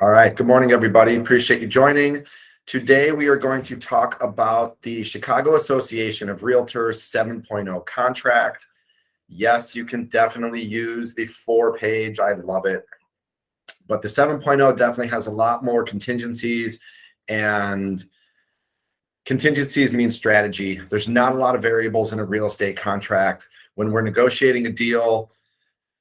All right. Good morning, everybody. Appreciate you joining. Today, we are going to talk about the Chicago Association of Realtors 7.0 contract. Yes, you can definitely use the 4-page. I love it. But the 7.0 definitely has a lot more contingencies, and contingencies mean strategy. There's not a lot of variables in a real estate contract. When we're negotiating a deal,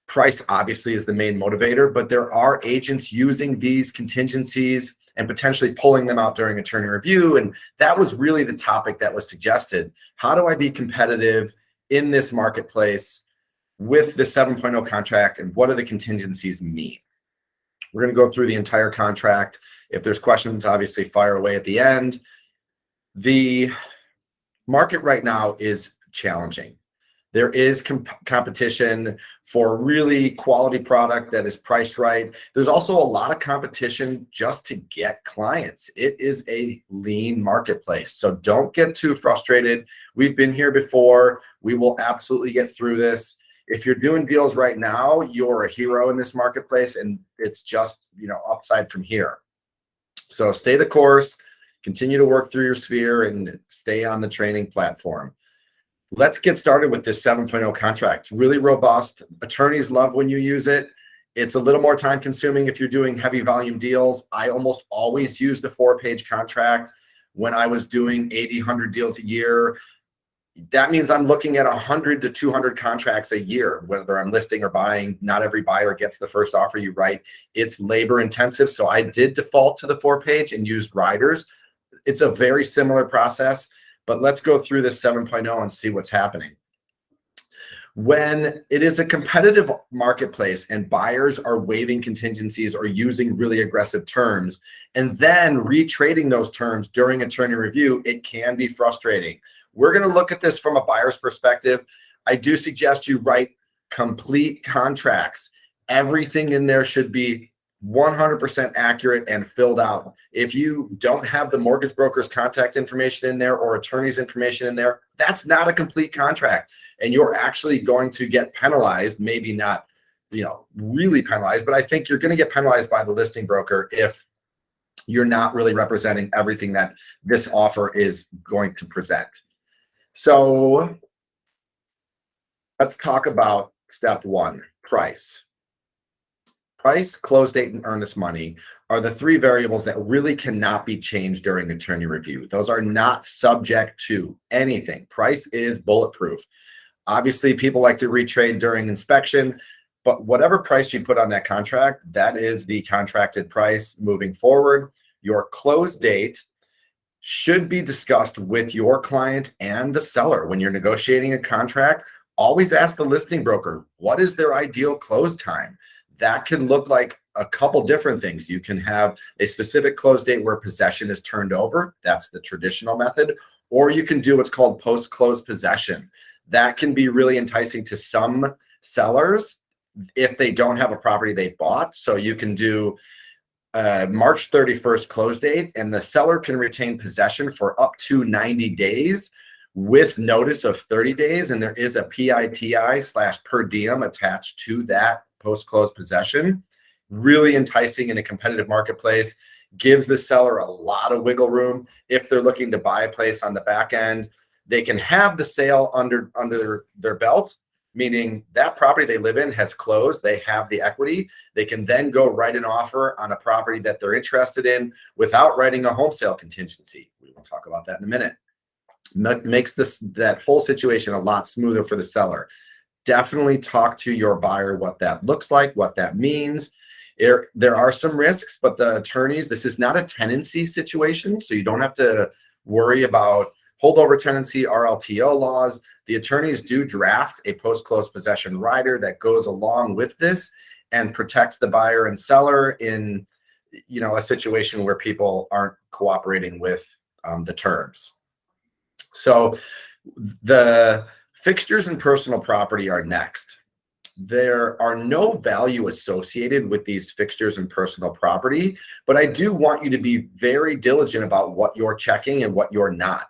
price obviously is the main motivator, but there are agents using these contingencies and potentially pulling them out during attorney review. And that was really the topic that was suggested. How do I be competitive in this marketplace with the 7.0 contract, and what do the contingencies mean? We're going to go through the entire contract. If there's questions, obviously fire away at the end. The market right now is challenging. There is competition for really quality product that is priced right. There's also a lot of competition just to get clients. It is a lean marketplace. So don't get too frustrated. We've been here before. We will absolutely get through this. If you're doing deals right now, you're a hero in this marketplace, and it's just, upside from here. So stay the course, continue to work through your sphere, and stay on the training platform. Let's get started with this 7.0 contract. Really robust. Attorneys love when you use it. It's a little more time consuming if you're doing heavy volume deals. I almost always use the 4-page contract when I was doing 80, 100 deals a year. That means I'm looking at 100 to 200 contracts a year, whether I'm listing or buying. Not every buyer gets the first offer you write. It's labor intensive. So I did default to the 4-page and used riders. It's a very similar process. But let's go through this 7.0 and see what's happening. When it is a competitive marketplace and buyers are waiving contingencies or using really aggressive terms and then retrading those terms during attorney review, it can be frustrating. We're going to look at this from a buyer's perspective. I do suggest you write complete contracts. Everything in there should be 100% accurate and filled out. If you don't have the mortgage broker's contact information in there or attorney's information in there, that's not a complete contract. And you're actually going to get penalized, maybe not, really penalized, but I think you're going to get penalized by the listing broker if you're not really representing everything that this offer is going to present. So let's talk about step one, price. Price, close date, and earnest money are the 3 variables that really cannot be changed during attorney review. Those are not subject to anything. Price is bulletproof. Obviously, people like to retrade during inspection, but whatever price you put on that contract, that is the contracted price moving forward. Your close date should be discussed with your client and the seller. When you're negotiating a contract, always ask the listing broker, what is their ideal close time? That can look like a couple different things. You can have a specific close date where possession is turned over. That's the traditional method. Or you can do what's called post-close possession. That can be really enticing to some sellers if they don't have a property they bought. So you can do March 31st close date, and the seller can retain possession for up to 90 days with notice of 30 days. And there is a PITI/per diem attached to that post-close possession. Really enticing in a competitive marketplace, gives the seller a lot of wiggle room. If they're looking to buy a place on the back end, they can have the sale under their belt, meaning that property they live in has closed. They have the equity. They can then go write an offer on a property that they're interested in without writing a home sale contingency. We will talk about that in a minute. Makes that whole situation a lot smoother for the seller. Definitely talk to your buyer what that looks like, what that means. There are some risks, but the attorneys, this is not a tenancy situation, so you don't have to worry about holdover tenancy, RLTO laws. The attorneys do draft a post-close possession rider that goes along with this and protects the buyer and seller in, a situation where people aren't cooperating with the terms. So the fixtures and personal property are next. There are no value associated with these fixtures and personal property, but I do want you to be very diligent about what you're checking and what you're not.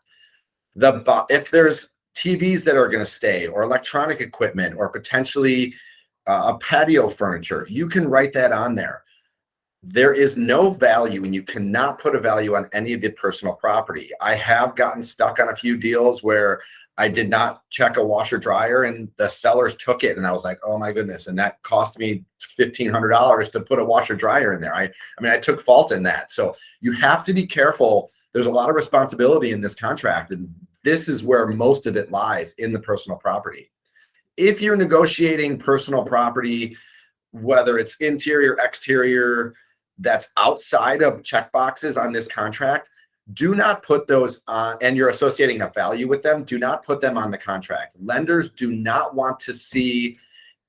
If there's TVs that are going to stay, or electronic equipment, or potentially a patio furniture, you can write that on there. There is no value, and you cannot put a value on any of the personal property. I have gotten stuck on a few deals where I did not check a washer dryer and the sellers took it. And I was like, oh my goodness. And that cost me $1,500 to put a washer dryer in there. I mean, I took fault in that. So you have to be careful. There's a lot of responsibility in this contract. And this is where most of it lies, in the personal property. If you're negotiating personal property, whether it's interior, exterior, that's outside of checkboxes on this contract, do not put those on, and you're associating a value with them, do not put them on the contract. Lenders do not want to see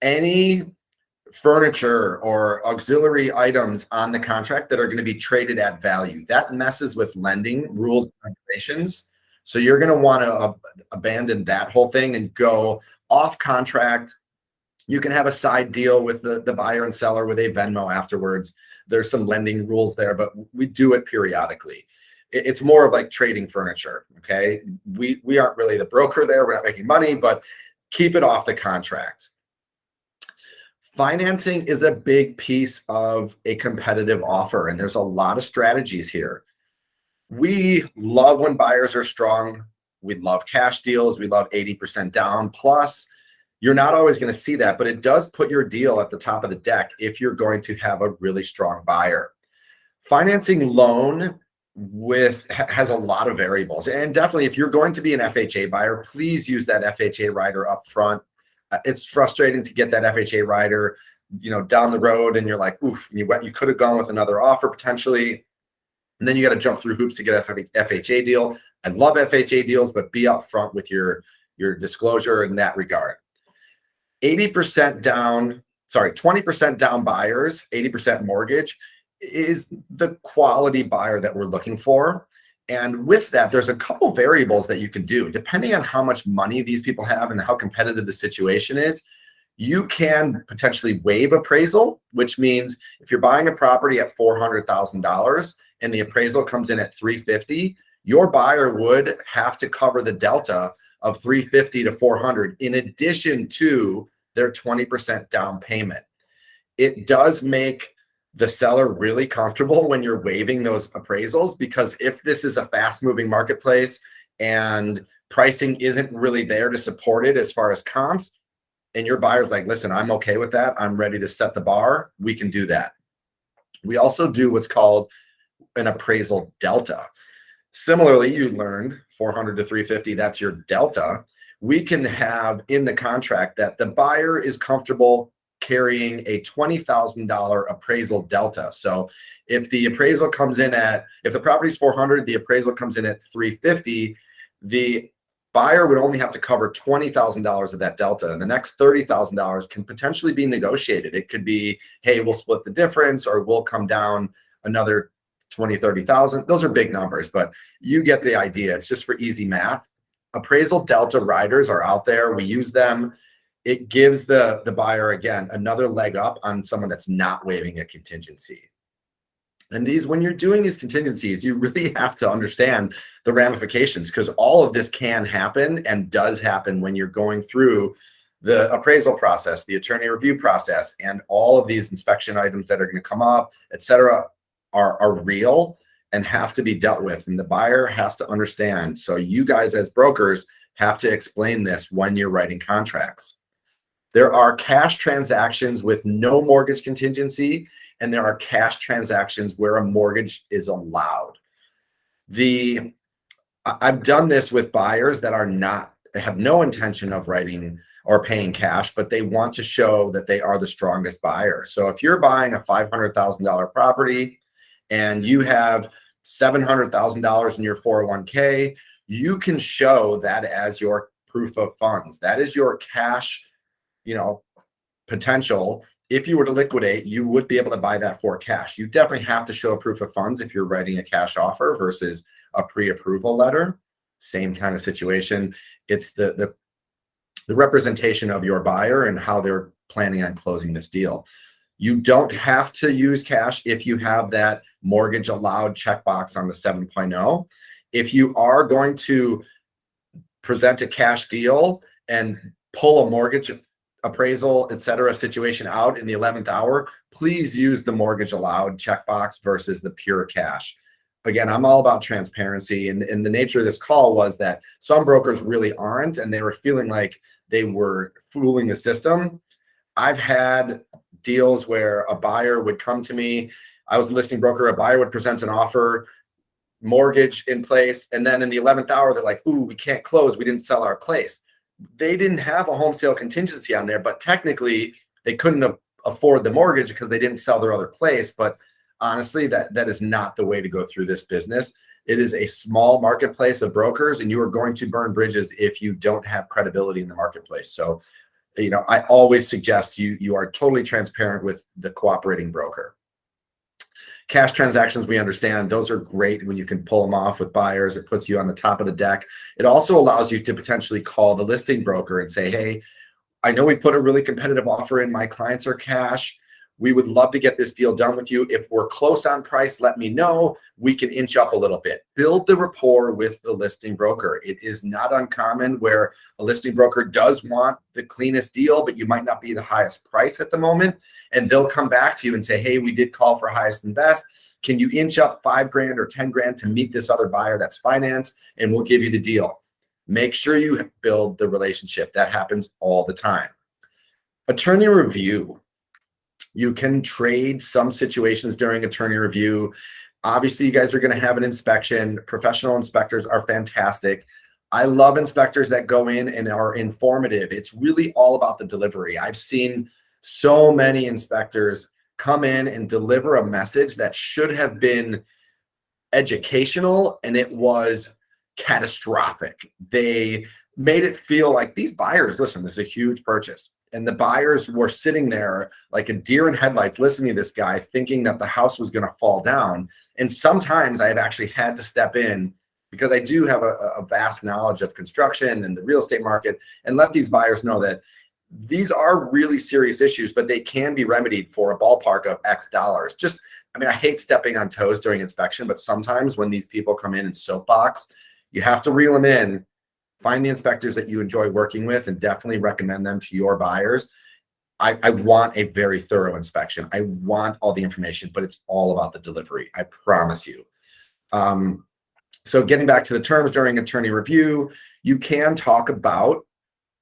any furniture or auxiliary items on the contract that are going to be traded at value. That messes with lending rules and regulations. So you're going to want to abandon that whole thing and go off contract. You can have a side deal with the buyer and seller with a Venmo afterwards. There's some lending rules there, but we do it periodically. It's more of like trading furniture, okay? We aren't really the broker there. We're not making money, but keep it off the contract. Financing is a big piece of a competitive offer, and there's a lot of strategies here. We love when buyers are strong. We love cash deals. We love 80% down. Plus, you're not always going to see that, but it does put your deal at the top of the deck if you're going to have a really strong buyer. Financing loan has a lot of variables. And definitely, if you're going to be an FHA buyer, please use that FHA rider up front. It's frustrating to get that FHA rider, down the road, and you're like, oof, you could have gone with another offer potentially. And then you got to jump through hoops to get an FHA deal. I love FHA deals, but be upfront with your disclosure in that regard. 20% down buyers, 80% mortgage is the quality buyer that we're looking for. And with that, there's a couple variables that you can do. Depending on how much money these people have and how competitive the situation is, you can potentially waive appraisal, which means if you're buying a property at $400,000 and the appraisal comes in at $350,000, your buyer would have to cover the delta of $350,000 to $400,000 in addition to their 20% down payment. It does make the seller really comfortable when you're waiving those appraisals, because if this is a fast moving marketplace and pricing isn't really there to support it as far as comps, and your buyer's like, listen, I'm okay with that, I'm ready to set the bar, we can do that. We also do what's called an appraisal delta. Similarly, you learned 400 to 350, that's your delta. We can have in the contract that the buyer is comfortable carrying a $20,000 appraisal delta. So if the appraisal comes in if the property's 400, the appraisal comes in at 350, the buyer would only have to cover $20,000 of that delta. And the next $30,000 can potentially be negotiated. It could be, hey, we'll split the difference, or we'll come down another 20, 30,000. Those are big numbers, but you get the idea. It's just for easy math. Appraisal delta riders are out there. We use them. It gives the buyer, again, another leg up on someone that's not waiving a contingency. And when you're doing these contingencies, you really have to understand the ramifications, because all of this can happen and does happen when you're going through the appraisal process, the attorney review process, and all of these inspection items that are going to come up, et cetera, are real and have to be dealt with. And the buyer has to understand. So you guys as brokers have to explain this when you're writing contracts. There are cash transactions with no mortgage contingency, and there are cash transactions where a mortgage is allowed. I've done this with buyers that have no intention of writing or paying cash, but they want to show that they are the strongest buyer. So if you're buying a $500,000 property and you have $700,000 in your 401k, you can show that as your proof of funds. That is your cash, potential. If you were to liquidate, you would be able to buy that for cash. You definitely have to show a proof of funds if you're writing a cash offer versus a pre-approval letter. Same kind of situation. It's the representation of your buyer and how they're planning on closing this deal. You don't have to use cash if you have that mortgage allowed checkbox on the 7.0. If you are going to present a cash deal and pull a mortgage appraisal, etc. situation out in the 11th hour, please use the mortgage allowed checkbox versus the pure cash. Again, I'm all about transparency, and the nature of this call was that some brokers really aren't, and they were feeling like they were fooling the system. I've had deals where a buyer would come to me. I was a listing broker. A buyer would present an offer, mortgage in place, and then in the 11th hour, they're like, "Ooh, we can't close. We didn't sell our place." They didn't have a home sale contingency on there, but technically they couldn't afford the mortgage because they didn't sell their other place. But honestly, that is not the way to go through this business. It is a small marketplace of brokers, and you are going to burn bridges if you don't have credibility in the marketplace. So, I always suggest you are totally transparent with the cooperating broker. Cash transactions, we understand those are great when you can pull them off with buyers. It puts you on the top of the deck. It also allows you to potentially call the listing broker and say, "Hey, I know we put a really competitive offer in. My clients are cash. We would love to get this deal done with you. If we're close on price, let me know. We can inch up a little bit." Build the rapport with the listing broker. It is not uncommon where a listing broker does want the cleanest deal, but you might not be the highest price at the moment. And they'll come back to you and say, "Hey, we did call for highest and best. Can you inch up $5,000 or $10,000 to meet this other buyer that's financed? And we'll give you the deal." Make sure you build the relationship. That happens all the time. Attorney review. You can trade some situations during attorney review. Obviously, you guys are going to have an inspection. Professional inspectors are fantastic. I love inspectors that go in and are informative. It's really all about the delivery. I've seen so many inspectors come in and deliver a message that should have been educational, and it was catastrophic. They made it feel like these buyers, listen, this is a huge purchase. And the buyers were sitting there like a deer in headlights listening to this guy, thinking that the house was going to fall down. And sometimes I've actually had to step in because I do have a vast knowledge of construction and the real estate market, and let these buyers know that these are really serious issues, but they can be remedied for a ballpark of X dollars. I hate stepping on toes during inspection, but sometimes when these people come in soapbox, you have to reel them in. Find the inspectors that you enjoy working with and definitely recommend them to your buyers. I want a very thorough inspection. I want all the information, but it's all about the delivery. I promise you. So getting back to the terms during attorney review, you can talk about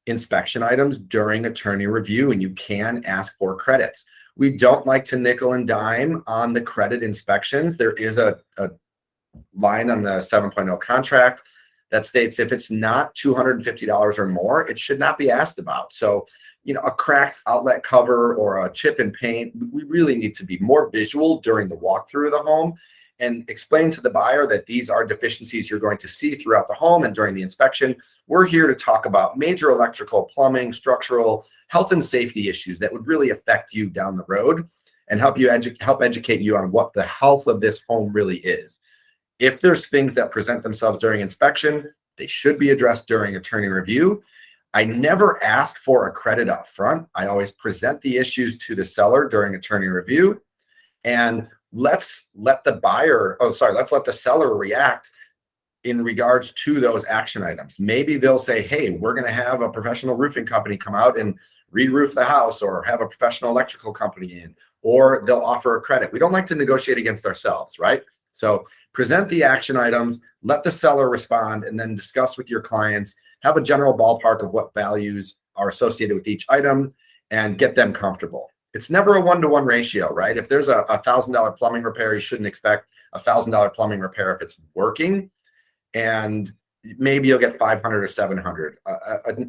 inspection items during attorney review, and you can ask for credits. We don't like to nickel and dime on the credit inspections. There is a line on the 7.0 contract that states if it's not $250 or more, it should not be asked about. So, a cracked outlet cover or a chip and paint, we really need to be more visual during the walkthrough of the home and explain to the buyer that these are deficiencies you're going to see throughout the home and during the inspection. We're here to talk about major electrical, plumbing, structural, health and safety issues that would really affect you down the road and help educate you on what the health of this home really is. If there's things that present themselves during inspection, they should be addressed during attorney review. I never ask for a credit up front. I always present the issues to the seller during attorney review, and let's let the seller react in regards to those action items. Maybe they'll say, "Hey, we're going to have a professional roofing company come out and re-roof the house, or have a professional electrical company in," or they'll offer a credit. We don't like to negotiate against ourselves, right? So present the action items, let the seller respond, and then discuss with your clients, have a general ballpark of what values are associated with each item, and get them comfortable. It's never a one-to-one ratio, right? If there's a $1,000 plumbing repair, you shouldn't expect a $1,000 plumbing repair if it's working. And maybe you'll get 500 or 700.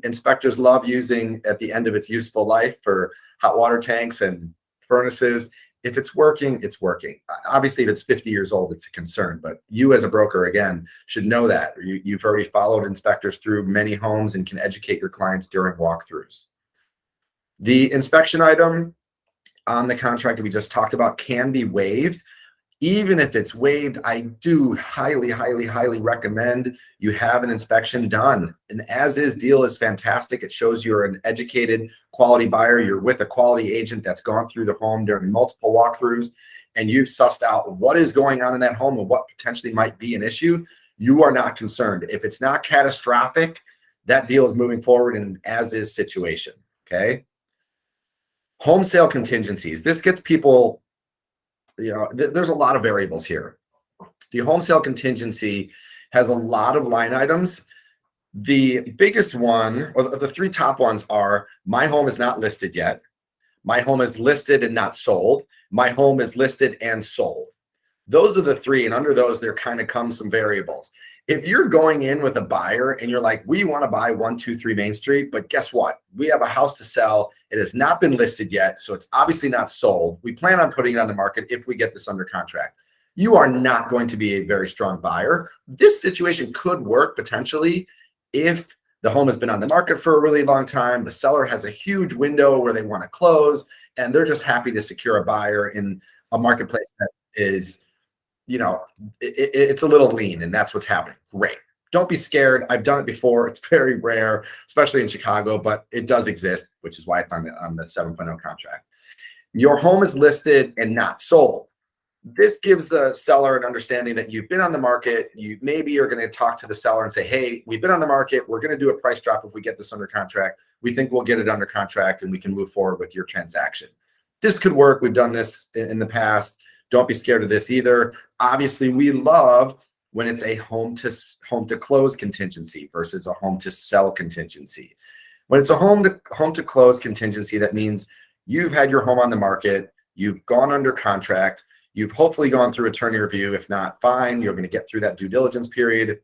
Inspectors love using at the end of its useful life for hot water tanks and furnaces. If it's working, it's working. Obviously, if it's 50 years old, it's a concern. But you as a broker, again, should know that. You've already followed inspectors through many homes and can educate your clients during walkthroughs. The inspection item on the contract that we just talked about can be waived. Even if it's waived, I do highly, highly, highly recommend you have an inspection done. An as-is deal is fantastic. It shows you're an educated, quality buyer. You're with a quality agent that's gone through the home during multiple walkthroughs, and you've sussed out what is going on in that home and what potentially might be an issue. You are not concerned. If it's not catastrophic, that deal is moving forward in an as-is situation, okay? Home sale contingencies. This gets people, there's a lot of variables here. The home sale contingency has a lot of line items. The biggest one, or the three top ones, are my home is not listed yet, my home is listed and not sold, my home is listed and sold. Those are the three, and under those there kind of comes some variables. If you're going in with a buyer and you're like, we want to buy 123 Main Street, but guess what? We have a house to sell. It has not been listed yet, so it's obviously not sold. We plan on putting it on the market if we get this under contract. You are not going to be a very strong buyer. This situation could work potentially if the home has been on the market for a really long time, the seller has a huge window where they want to close, and they're just happy to secure a buyer in a marketplace that is, it's a little lean, and that's what's happening. Great. Don't be scared. I've done it before. It's very rare, especially in Chicago, but it does exist, which is why it's on the 7.0 contract. Your home is listed and not sold. This gives the seller an understanding that you've been on the market. Maybe you're going to talk to the seller and say, hey, we've been on the market. We're going to do a price drop if we get this under contract. We think we'll get it under contract and we can move forward with your transaction. This could work. We've done this in the past. Don't be scared of this either. Obviously, we love when it's a home to close contingency versus a home to sell contingency. When it's a home to close contingency, that means you've had your home on the market, you've gone under contract, you've hopefully gone through attorney review. If not, fine, you're going to get through that due diligence period.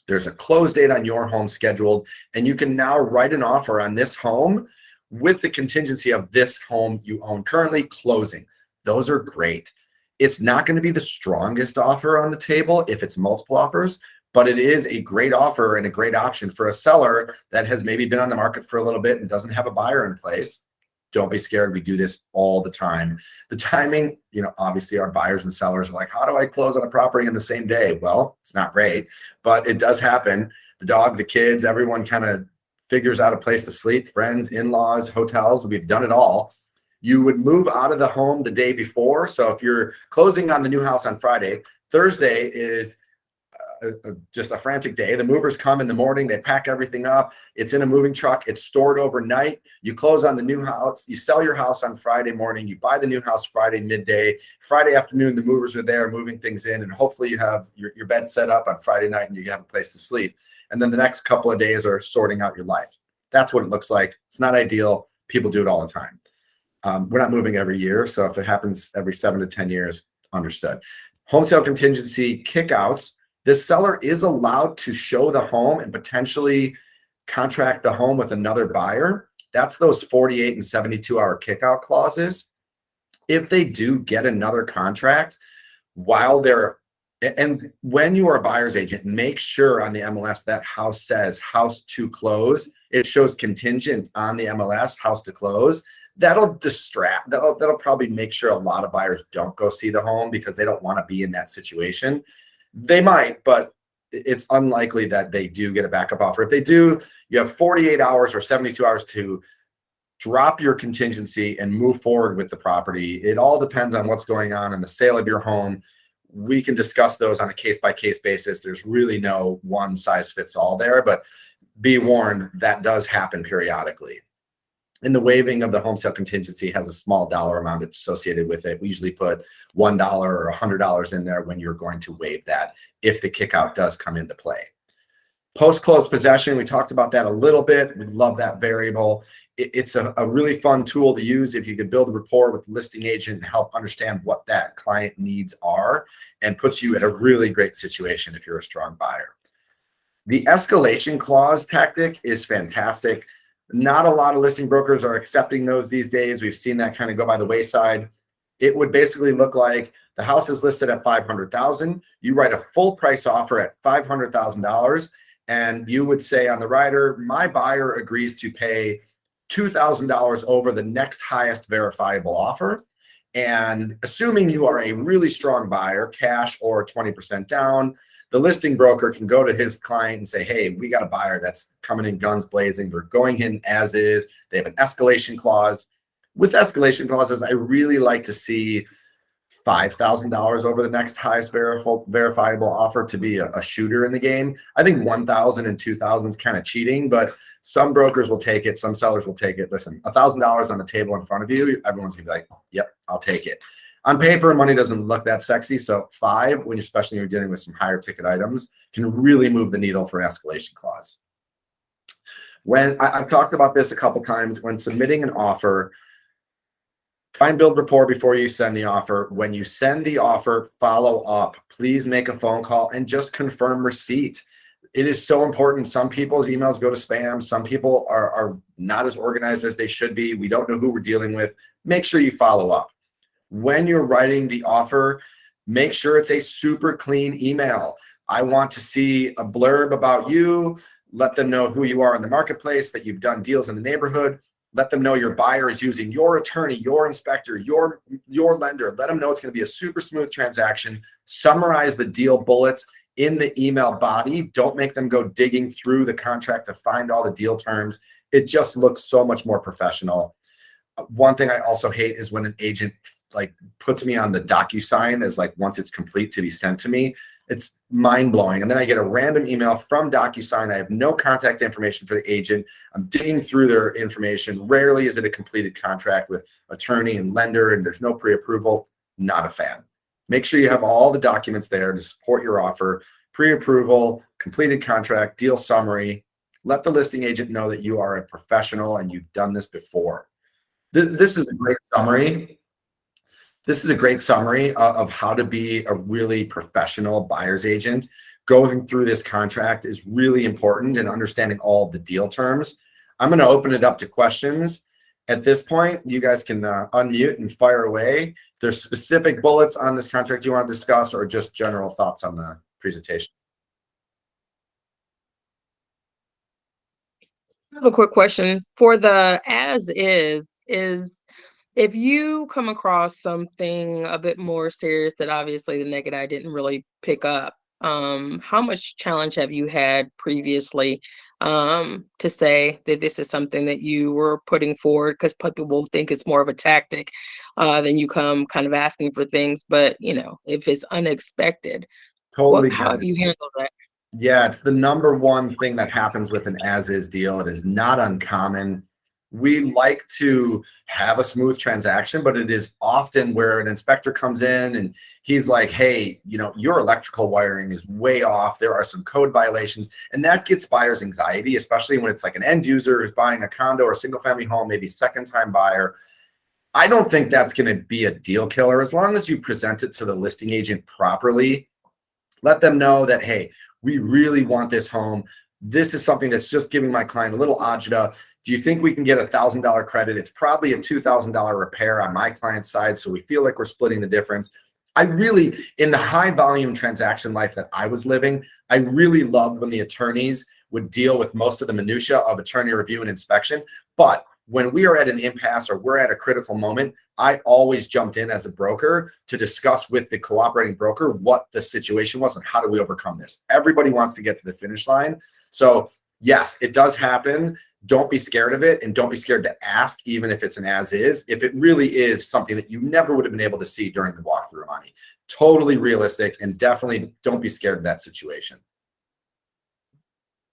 There's a close date on your home scheduled, and you can now write an offer on this home with the contingency of this home you own currently closing. Those are great. It's not going to be the strongest offer on the table if it's multiple offers, but it is a great offer and a great option for a seller that has maybe been on the market for a little bit and doesn't have a buyer in place. Don't be scared. We do this all the time. The timing, obviously our buyers and sellers are like, how do I close on a property in the same day? Well, it's not great, but it does happen. The dog, the kids, everyone kind of figures out a place to sleep, friends, in-laws, hotels. We've done it all. You would move out of the home the day before. So if you're closing on the new house on Friday, Thursday is just a frantic day. The movers come in the morning, they pack everything up. It's in a moving truck. It's stored overnight. You close on the new house. You sell your house on Friday morning. You buy the new house Friday midday. Friday afternoon, the movers are there moving things in, and hopefully you have your bed set up on Friday night and you have a place to sleep. And then the next couple of days are sorting out your life. That's what it looks like. It's not ideal. People do it all the time. We're not moving every year, so if it happens every 7 to 10 years, understood. Home sale contingency kickouts. The seller is allowed to show the home and potentially contract the home with another buyer. That's those 48 and 72-hour kickout clauses. If they do get another contract while and when you are a buyer's agent, make sure on the MLS that house says house to close. It shows contingent on the MLS, house to close. That'll distract. That'll probably make sure a lot of buyers don't go see the home because they don't want to be in that situation. They might, but it's unlikely that they do get a backup offer. If they do, you have 48 hours or 72 hours to drop your contingency and move forward with the property. It all depends on what's going on in the sale of your home. We can discuss those on a case-by-case basis. There's really no one size fits all there, but be warned, that does happen periodically. And the waiving of the home sale contingency has a small dollar amount associated with it. We usually put $1 or $100 in there when you're going to waive that if the kickout does come into play. Post-close possession, we talked about that a little bit. We love that variable. It's a really fun tool to use if you can build a rapport with the listing agent and help understand what that client needs are, and puts you in a really great situation if you're a strong buyer. The escalation clause tactic is fantastic. Not a lot of listing brokers are accepting those these days. We've seen that kind of go by the wayside. It would basically look like the house is listed at $500,000. You write a full price offer at $500,000, and you would say on the rider, my buyer agrees to pay $2,000 over the next highest verifiable offer. And assuming you are a really strong buyer, cash or 20% down, the listing broker can go to his client and say, hey, we got a buyer that's coming in guns blazing. They're going in as is. They have an escalation clause. With escalation clauses, I really like to see $5,000 over the next highest verifiable offer to be a shooter in the game. I think 1,000 and 2,000 is kind of cheating, but some brokers will take it. Some sellers will take it. Listen, $1,000 on the table in front of you, everyone's gonna be like, yep, I'll take it. On paper, money doesn't look that sexy. So 5, especially when you're dealing with some higher ticket items, can really move the needle for an escalation clause. When I've talked about this a couple times, when submitting an offer, try and build rapport before you send the offer. When you send the offer, follow up. Please make a phone call and just confirm receipt. It is so important. Some people's emails go to spam. Some people are not as organized as they should be. We don't know who we're dealing with. Make sure you follow up. When you're writing the offer, make sure it's a super clean email. I want to see a blurb about you. Let them know who you are in the marketplace, that you've done deals in the neighborhood. Let them know your buyer is using your attorney, your inspector, your lender. Let them know it's going to be a super smooth transaction. Summarize the deal bullets in the email body. Don't make them go digging through the contract to find all the deal terms. It just looks so much more professional. One thing I also hate is when an agent puts me on the DocuSign as once it's complete to be sent to me. It's mind-blowing. And then I get a random email from DocuSign. I have no contact information for the agent. I'm digging through their information. Rarely is it a completed contract with attorney and lender, and there's no pre-approval. Not a fan. Make sure you have all the documents there to support your offer: pre-approval, completed contract, deal summary. Let the listing agent know that you are a professional and you've done this before. This is a great summary. This is a great summary of how to be a really professional buyer's agent. Going through this contract is really important, and understanding all of the deal terms. I'm going to open it up to questions. At this point, you guys can unmute and fire away. If there's specific bullets on this contract you want to discuss, or just general thoughts on the presentation. I have a quick question. For the as is if you come across something a bit more serious that obviously the naked eye didn't really pick up, how much challenge have you had previously to say that this is something that you were putting forward? Because people will think it's more of a tactic than you come kind of asking for things. But, if it's unexpected, Totally. how have you handled that? Yeah, it's the number one thing that happens with an as-is deal. It is not uncommon. We like to have a smooth transaction, but it is often where an inspector comes in and he's like, hey, your electrical wiring is way off. There are some code violations. And that gets buyers anxiety, especially when it's like an end user who's buying a condo or single family home, maybe second-time buyer. I don't think that's going to be a deal killer as long as you present it to the listing agent properly. Let them know that, hey, we really want this home. This is something that's just giving my client a little agita. Do you think we can get $1,000 credit? It's probably a $2,000 repair on my client's side, so we feel like we're splitting the difference. In the high volume transaction life that I was living, I really loved when the attorneys would deal with most of the minutia of attorney review and inspection. But when we are at an impasse or we're at a critical moment, I always jumped in as a broker to discuss with the cooperating broker what the situation was and how do we overcome this. Everybody wants to get to the finish line. So yes, it does happen. Don't be scared of it, and don't be scared to ask, even if it's an as-is, if it really is something that you never would have been able to see during the walkthrough, Monty. Totally realistic, and definitely don't be scared of that situation.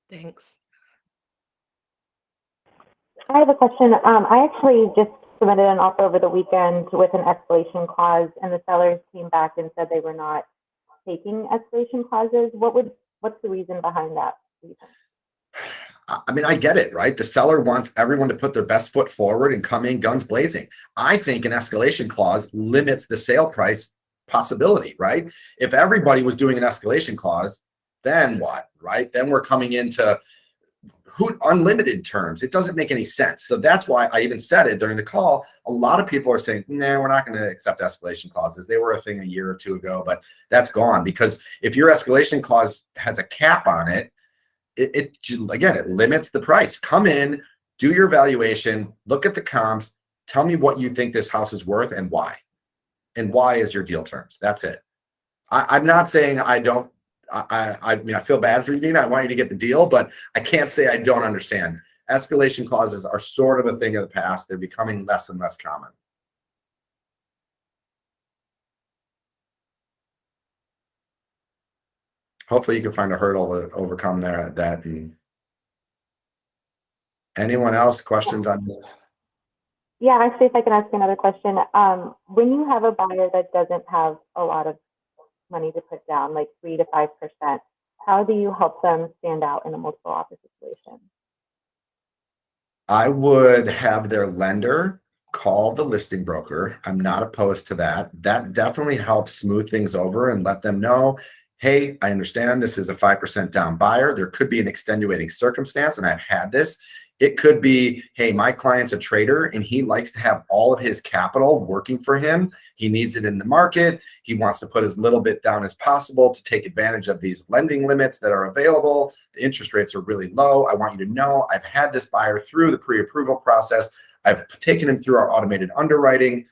Thanks. I have a question. I actually just submitted an offer over the weekend with an escalation clause, and the sellers came back and said they were not taking escalation clauses. What's the reason behind that? I mean, I get it, right? The seller wants everyone to put their best foot forward and come in guns blazing. I think an escalation clause limits the sale price possibility, right? If everybody was doing an escalation clause, then what, right? Then we're coming into unlimited terms. It doesn't make any sense. So that's why I even said it during the call. A lot of people are saying, nah, we're not going to accept escalation clauses. They were a thing a year or two ago, but that's gone, because if your escalation clause has a cap on it, it limits the price. Come in, do your valuation, look at the comps, tell me what you think this house is worth and why. And why is your deal terms. That's it. I'm not saying I don't. I mean, I feel bad for you, Nina. I want you to get the deal, but I can't say I don't understand. Escalation clauses are sort of a thing of the past. They're becoming less and less common. hopefully you can find a hurdle to overcome there at that. And anyone else questions on this? Yeah, actually, if I can ask another question. When you have a buyer that doesn't have a lot of money to put down, like 3 to 5%, how do you help them stand out in a multiple offer situation? I would have their lender call the listing broker. I'm not opposed to that. That definitely helps smooth things over and let them know, hey, I understand this is a 5% down buyer. There could be an extenuating circumstance, and I've had this. It could be, hey, my client's a trader and he likes to have all of his capital working for him. He needs it in the market. He wants to put as little bit down as possible to take advantage of these lending limits that are available. The interest rates are really low. I want you to know I've had this buyer through the pre-approval process. I've taken him through our automated underwriting.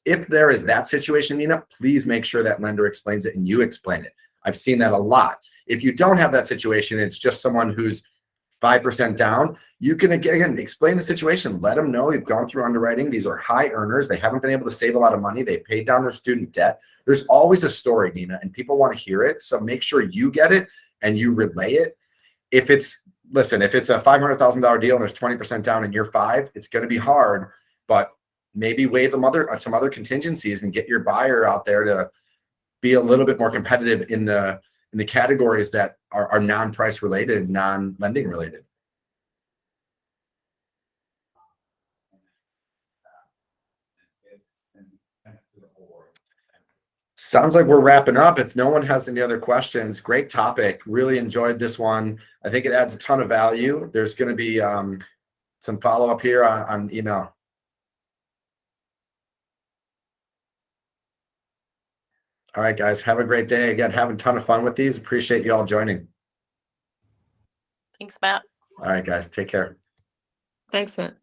If there is that situation, Nina, please make sure that lender explains it and you explain it. I've seen that a lot. If you don't have that situation, it's just someone who's 5% down, you can again explain the situation. Let them know you've gone through underwriting. These are high earners. They haven't been able to save a lot of money. They paid down their student debt. There's always a story, Nina, and people want to hear it. So make sure you get it and you relay it. If it's a $500,000 deal and there's 20% down in year 5, it's going to be hard, but maybe waive some other contingencies and get your buyer out there to be a little bit more competitive in the categories that are non-price related, non-lending related. Sounds like we're wrapping up. If no one has any other questions, great topic. Really enjoyed this one. I think it adds a ton of value. There's going to be some follow-up here on email. All right, guys, have a great day. Again, having a ton of fun with these. Appreciate you all joining. Thanks, Matt. All right, guys, take care. Thanks, Matt.